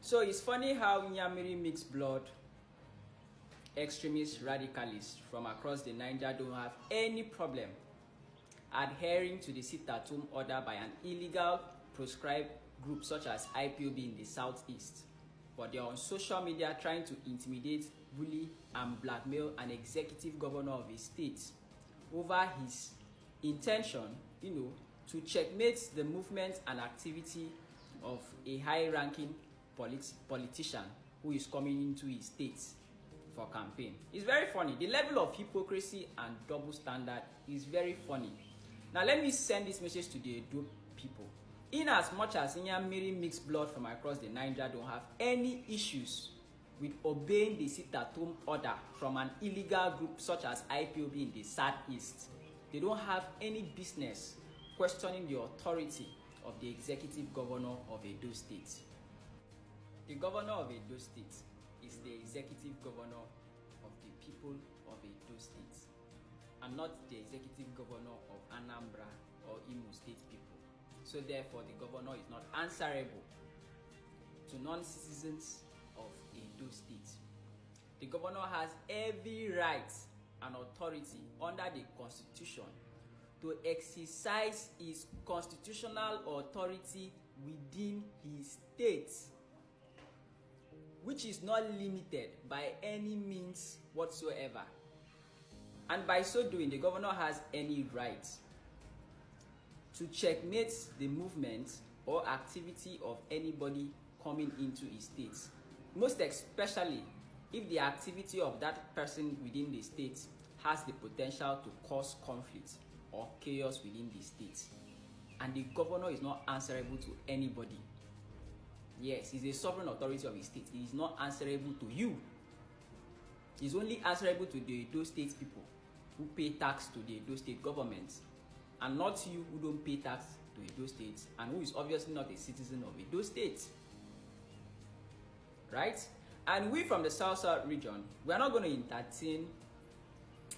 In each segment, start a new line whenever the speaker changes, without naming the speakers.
So it's funny how Nyamiri mixed blood extremist radicalists from across the Niger don't have any problem adhering to the sit-at-home order by an illegal proscribed group such as IPOB in the southeast. But they are on social media trying to intimidate, bully, and blackmail an executive governor of a state over his intention, to checkmate the movement and activity of a high-ranking politician who is coming into his state for campaign. It's very funny. The level of hypocrisy and double standard is very funny. Now let me send this message to the Edo people. In as much as Nyamiri mixed blood from across the Niger don't have any issues with obeying the sit-at-home order from an illegal group such as IPOB in the southeast, they don't have any business questioning the authority of the executive governor of Edo State. The governor of Edo State is the executive governor of the people of Edo State, and not the executive governor of Anambra or Imo State people. So therefore, the governor is not answerable to non-citizens of Edo State. The governor has every right and authority under the Constitution to exercise his constitutional authority within his state, which is not limited by any means whatsoever. And by so doing, the governor has any right to checkmate the movement or activity of anybody coming into his state, most especially if the activity of that person within the state has the potential to cause conflict or chaos within the state. And the governor is not answerable to anybody. Yes, he's a sovereign authority of his state. He is not answerable to you. He's only answerable to the Edo State people who pay tax to the Edo State government, and not you who don't pay tax to Edo State and who is obviously not a citizen of Edo State. Right? And we from the South region, we are not going to entertain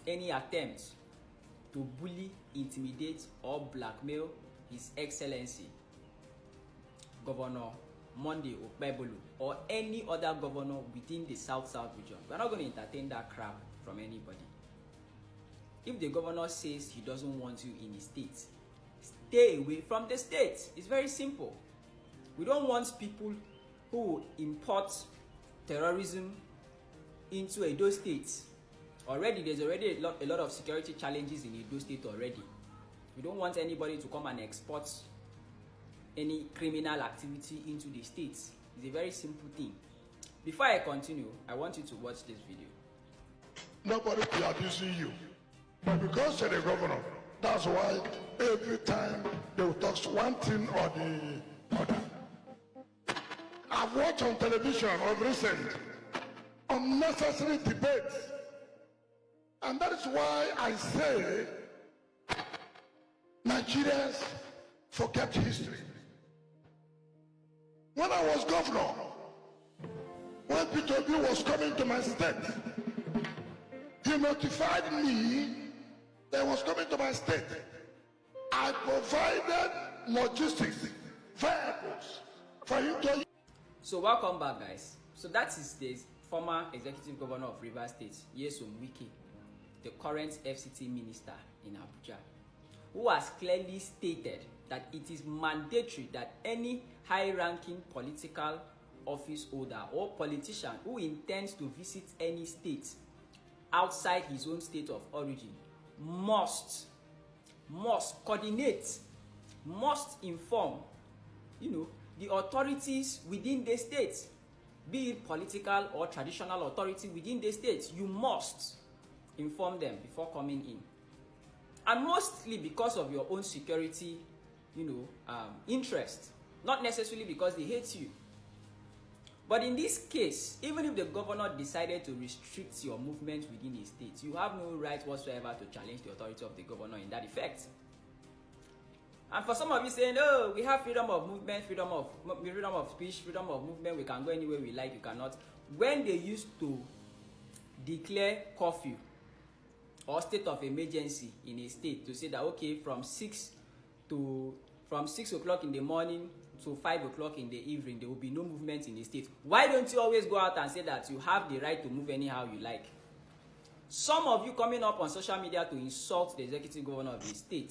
any attempts to bully, intimidate, or blackmail His Excellency Governor Monday Okpebholo or any other governor within the South region. We are not going to entertain that crap from anybody. If the governor says he doesn't want you in his state, stay away from the state. It's very simple. We don't want people who import terrorism into Edo State. There's already a lot of security challenges in Edo State already. We don't want anybody to come and export any criminal activity into the states. It's a very simple thing. Before I continue, I want you to watch this video.
Nobody will be abusing you. But because you're the governor, that's why every time they will talk one thing or the other. I've watched on television of recent unnecessary debates. And that is why I say Nigerians forget history. When I was governor, when Peter B was coming to my state, he notified me that he was coming to my state. I provided logistics, vehicles for him to.
So welcome back, guys. So that is the former executive governor of Rivers State, Nyesom Wike, the current FCT minister in Abuja, who has clearly stated that it is mandatory that any high-ranking political office holder or politician who intends to visit any state outside his own state of origin must coordinate, must inform, the authorities within the state, be it political or traditional authority within the state. You must inform them before coming in. And mostly because of your own security, interest, not necessarily because they hate you. But in this case, even if the governor decided to restrict your movement within a state, you have no right whatsoever to challenge the authority of the governor in that effect. And for some of you saying, oh, we have freedom of movement, freedom of speech, freedom of movement, we can go anywhere we like, you cannot. When they used to declare curfew or state of emergency in a state to say that, okay, from 6 o'clock in the morning to 5 o'clock in the evening, there will be no movement in the state. Why don't you always go out and say that you have the right to move anyhow you like? Some of you coming up on social media to insult the executive governor of the state